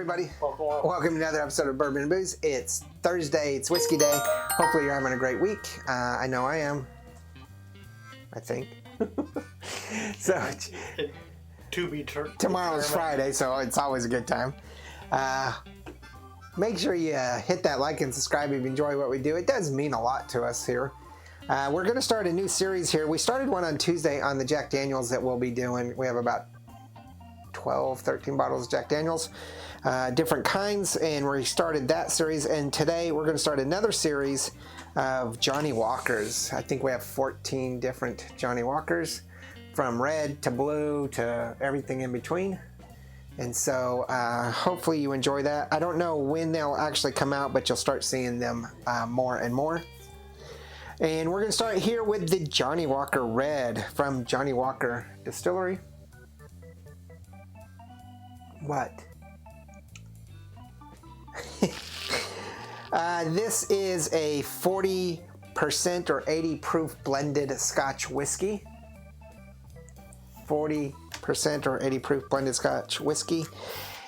everybody. Welcome. Welcome to another episode of Bourbon and Booze. It's Thursday. It's whiskey day. Hopefully you're having a great week. I know I am. I think. So tomorrow's Friday, so it's always a good time. Make sure you hit that like and subscribe if you enjoy what we do. It does mean a lot to us here. We're going to start a new series here. We started one on Tuesday on the Jack Daniels that we'll be doing. We have about 12, 13 bottles of Jack Daniels, different kinds, and we started that series. And today we're going to start another series of Johnnie Walkers. I think we have 14 different Johnnie Walkers, from red to blue to everything in between. And so hopefully you enjoy that. I don't know when they'll actually come out, but you'll start seeing them more and more. And we're going to start here with the Johnnie Walker Red from Johnnie Walker Distillery. What? This is a 40% or 80 proof blended Scotch whiskey. 40% or 80 proof blended Scotch whiskey.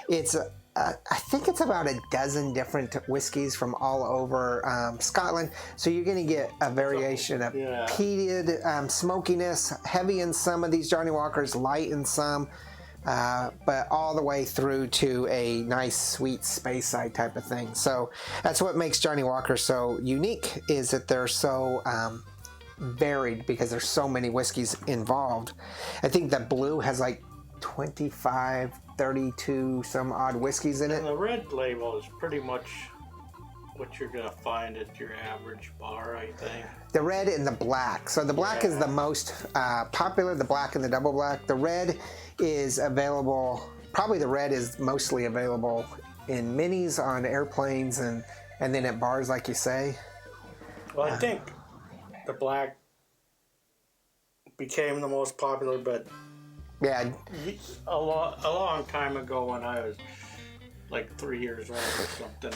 It's I think it's about a dozen different whiskeys from all over Scotland. So you're going to get a variation of peated smokiness, heavy in some of these Johnnie Walkers, light in some. But all the way through to a nice sweet Speyside type of thing. So that's what makes Johnnie Walker so unique, is that they're so varied because there's so many whiskeys involved. I think the blue has like 25, 32 some odd whiskeys in it. And the red label is pretty much what you're going to find at your average bar, I think. The red and the black. So the black is the most popular, the black and the double black. The red is available, probably the red is mostly available in minis on airplanes and then at bars, like you say. Well, I think the black became the most popular, but yeah, a long time ago when I was like 3 years old or something,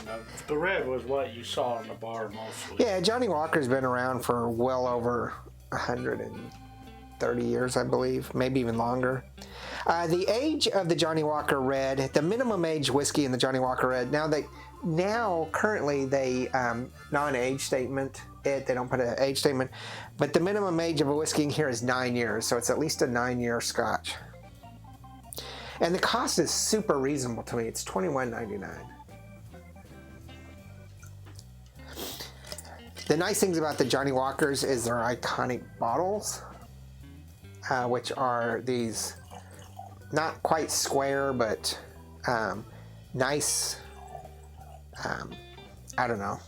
the red was what you saw in the bar mostly. Yeah, Johnnie Walker's been around for well over 130 years, I believe, maybe even longer. The age of the Johnnie Walker Red, the minimum age whiskey in the Johnnie Walker Red, currently they non-age statement it. They don't put an age statement, but the minimum age of a whiskey in here is 9 years, so it's at least a 9-year Scotch. And the cost is super reasonable to me. It's $21.99. The nice things about the Johnnie Walkers is their iconic bottles, which are these not quite square, but nice, I don't know,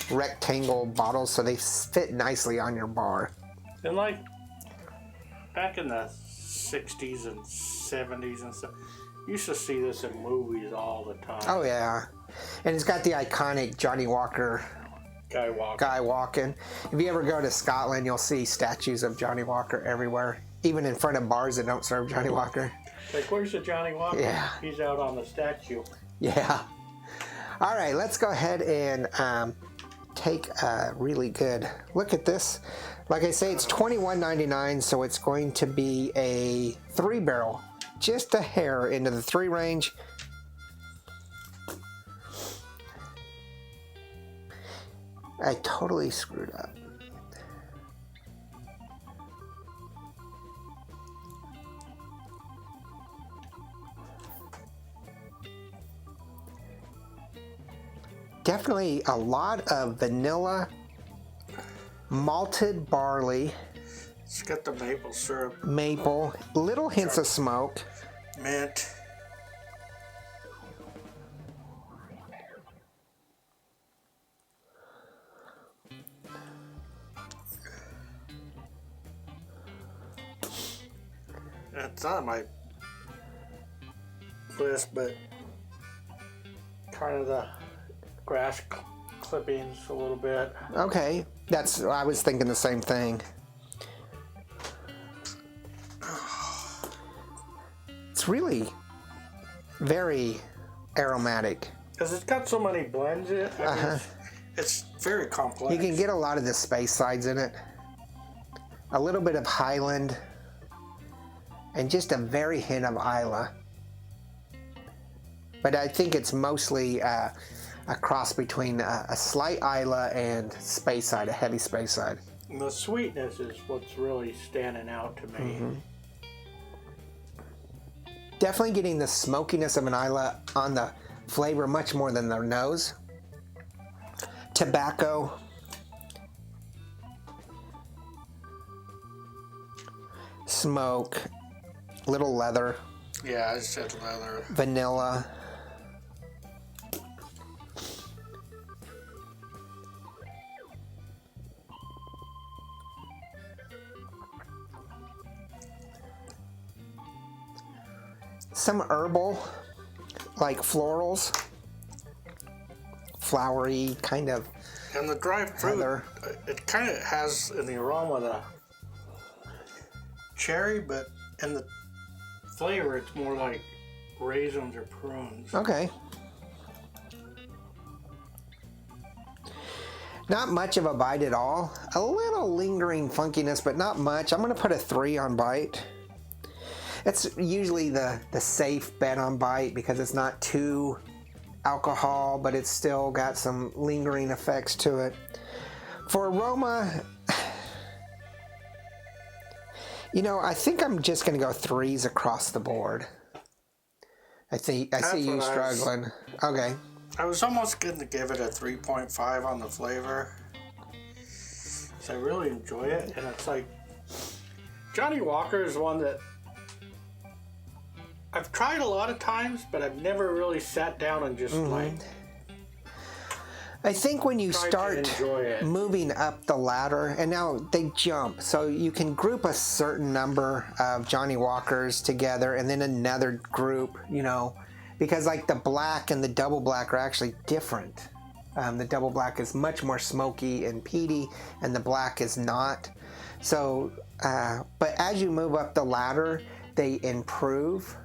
rectangle bottles, so they fit nicely on your bar. And like back in the 60s and 70s and stuff, you used to see this in movies all the time. Oh yeah, and it's got the iconic Johnnie Walker guy walking. If you ever go to Scotland, you'll see statues of Johnnie Walker everywhere, even in front of bars that don't serve Johnnie Walker. Like, where's the Johnnie Walker? Yeah, he's out on the statue. Yeah. All right, let's go ahead and take a really good look at this. Like I say, it's $21.99, so it's going to be a 3-barrel, just a hair into the 3 range. I totally screwed up. Definitely a lot of vanilla, malted barley. It's got the maple syrup. Maple, little hints of smoke. Mint. It's not on my list, but kind of the grass clippings a little bit. Okay, I was thinking the same thing. It's really very aromatic. Because it's got so many blends in it. I mean, it's very complex. You can get a lot of the Speysides in it. A little bit of Highland. And just a very hint of Isla. But I think it's mostly a cross between a slight Isla and Speyside, a heavy Speyside. The sweetness is what's really standing out to me. Mm-hmm. Definitely getting the smokiness of an Isla on the flavor much more than the nose. Tobacco. Smoke. Little leather. Yeah, I said leather. Vanilla. Some herbal, like florals, flowery kind of. And the dry fruit, heather. It kind of has in the aroma the cherry, but in the flavor, it's more like raisins or prunes. Okay. Not much of a bite at all. A little lingering funkiness, but not much. I'm going to put a 3 on bite. It's usually the safe bet on bite because it's not too alcohol, but it's still got some lingering effects to it. For aroma, you know, I think I'm just going to go 3s across the board. I see you struggling. Okay. I was almost going to give it a 3.5 on the flavor. So I really enjoy it, and it's like Johnnie Walker is one that I've tried a lot of times, but I've never really sat down and just like. I think when you start moving up the ladder, and now they jump, so you can group a certain number of Johnnie Walkers together, and then another group, you know, because like the black and the double black are actually different. The double black is much more smoky and peaty, and the black is not. So, but as you move up the ladder, they improve.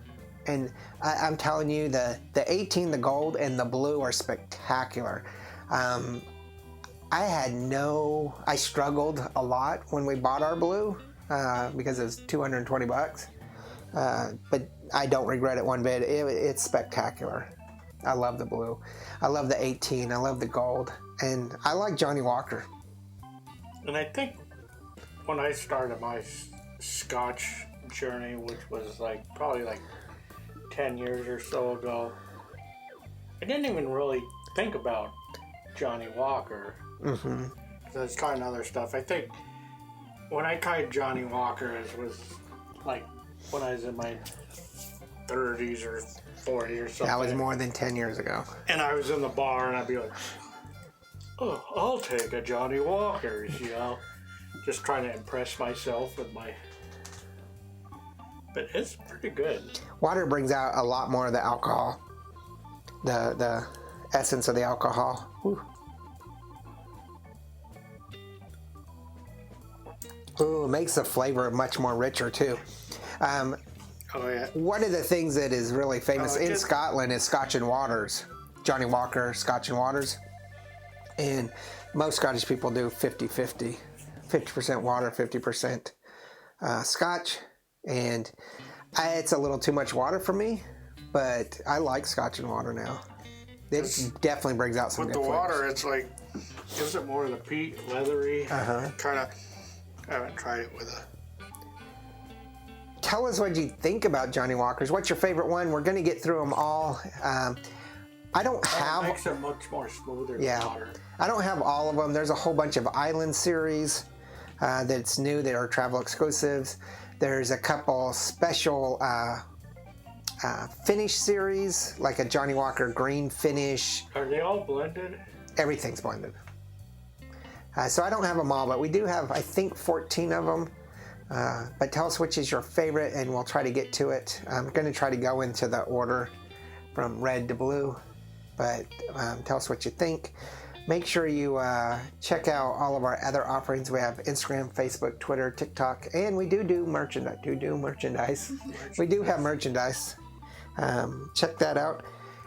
And I'm telling you, the 18, the gold, and the blue are spectacular. I struggled a lot when we bought our blue because it was $220. But I don't regret it one bit. It's spectacular. I love the blue. I love the 18. I love the gold. And I like Johnnie Walker. And I think when I started my Scotch journey, which was probably 10 years or so ago, I didn't even really think about Johnnie Walker. Mm-hmm. I was trying other stuff. I think when I tried Johnnie Walker, it was like when I was in my 30s or 40s or something. That was more than 10 years ago. And I was in the bar and I'd be like, oh, I'll take a Johnnie Walker's, you know, just trying to impress myself with my. But it's pretty good. Water brings out a lot more of the alcohol, the essence of the alcohol. Whew. Ooh, it makes the flavor much more richer too. Oh yeah. One of the things that is really famous in Scotland is Scotch and Waters. Johnnie Walker, Scotch and Waters. And most Scottish people do 50-50. 50% water, 50% Scotch. And it's a little too much water for me, but I like Scotch and water now. It definitely brings out some good flavors. With the water, it's like, gives it more of the peat, leathery. Kind of, I haven't tried it with a. Tell us what you think about Johnnie Walkers. What's your favorite one? We're going to get through them all. I don't have. It makes it much more smoother than water. I don't have all of them. There's a whole bunch of island series that's new that are travel exclusives. There's a couple special finish series, like a Johnnie Walker green finish. Are they all blended? Everything's blended. So I don't have them all, but we do have, I think, 14 of them. But tell us which is your favorite, and we'll try to get to it. I'm going to try to go into the order from red to blue, but tell us what you think. Make sure you check out all of our other offerings. We have Instagram, Facebook, Twitter, TikTok, and we do merchandise. We do have merchandise. Check that out,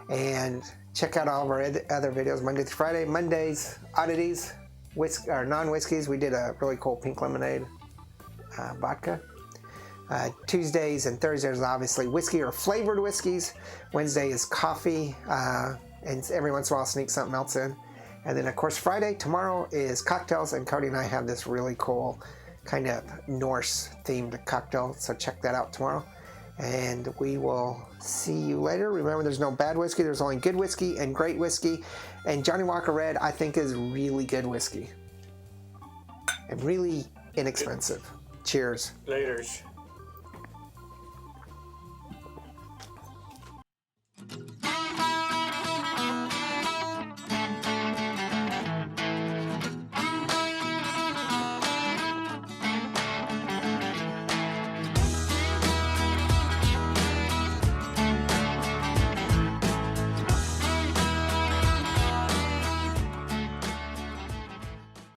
and check out all of our other videos Monday through Friday. Mondays, oddities, non-whiskeys. We did a really cool pink lemonade vodka. Tuesdays and Thursdays are obviously whiskey or flavored whiskeys. Wednesday is coffee, and every once in a while I'll sneak something else in. And then, of course, Friday, tomorrow, is cocktails, and Cody and I have this really cool kind of Norse-themed cocktail, so check that out tomorrow. And we will see you later. Remember, there's no bad whiskey. There's only good whiskey and great whiskey. And Johnnie Walker Red, I think, is really good whiskey. And really inexpensive. Cheers. Laters.